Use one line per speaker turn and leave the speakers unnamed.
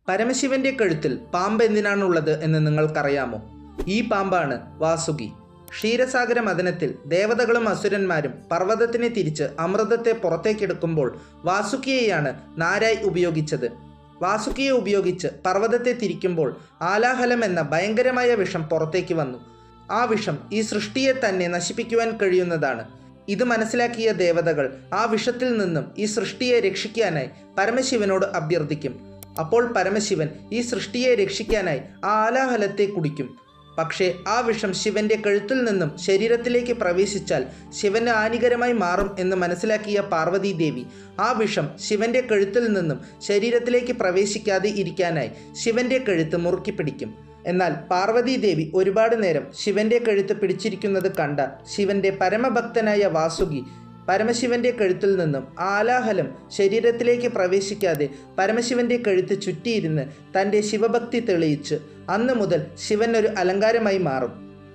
പരമശിവന്റെ കഴുത്തിൽ പാമ്പ് എന്തിനാണുള്ളത് എന്ന് നിങ്ങൾക്കറിയാമോ? ഈ പാമ്പാണ് വാസുകി. ക്ഷീരസാഗര മഥനത്തിൽ ദേവതകളും അസുരന്മാരും പർവ്വതത്തിനെ തിരിച്ച് അമൃതത്തെ പുറത്തേക്കെടുക്കുമ്പോൾ വാസുകിയെയാണ് നാരായ് ഉപയോഗിച്ചത്. വാസുകിയെ ഉപയോഗിച്ച് പർവ്വതത്തെ തിരിക്കുമ്പോൾ ആലാഹലം എന്ന ഭയങ്കരമായ വിഷം പുറത്തേക്ക് വന്നു. ആ വിഷം ഈ സൃഷ്ടിയെ തന്നെ നശിപ്പിക്കുവാൻ കഴിയുന്നതാണ്. ഇത് മനസ്സിലാക്കിയ ദേവതകൾ ആ വിഷത്തിൽ നിന്നും ഈ സൃഷ്ടിയെ രക്ഷിക്കാനായി പരമശിവനോട് അഭ്യർത്ഥിക്കും. അപ്പോൾ പരമശിവൻ ഈ സൃഷ്ടിയെ രക്ഷിക്കാനായി ആ ആലാഹലത്തെ കുടിക്കും. പക്ഷേ ആ വിഷം ശിവന്റെ കഴുത്തിൽ നിന്നും ശരീരത്തിലേക്ക് പ്രവേശിച്ചാൽ ശിവന് ഹാനികരമായി മാറും എന്ന് മനസ്സിലാക്കിയ പാർവതീദേവി ആ വിഷം ശിവന്റെ കഴുത്തിൽ നിന്നും ശരീരത്തിലേക്ക് പ്രവേശിക്കാതെ ഇരിക്കാനായി ശിവന്റെ കഴുത്ത് മുറുക്കി പിടിക്കും. എന്നാൽ പാർവതീദേവി ഒരുപാട് നേരം ശിവന്റെ കഴുത്ത് പിടിച്ചിരിക്കുന്നത് കണ്ട ശിവന്റെ പരമഭക്തനായ വാസുകി പരമശിവന്റെ കഴുത്തിൽ നിന്നും ആലാഹലം ശരീരത്തിലേക്ക് പ്രവേശിക്കാതെ പരമശിവന്റെ കഴുത്ത് ചുറ്റിയിരുന്ന് തൻ്റെ ശിവഭക്തി തെളിയിച്ച് അന്നു മുതൽ ശിവൻ ഒരു അലങ്കാരമായി മാറും.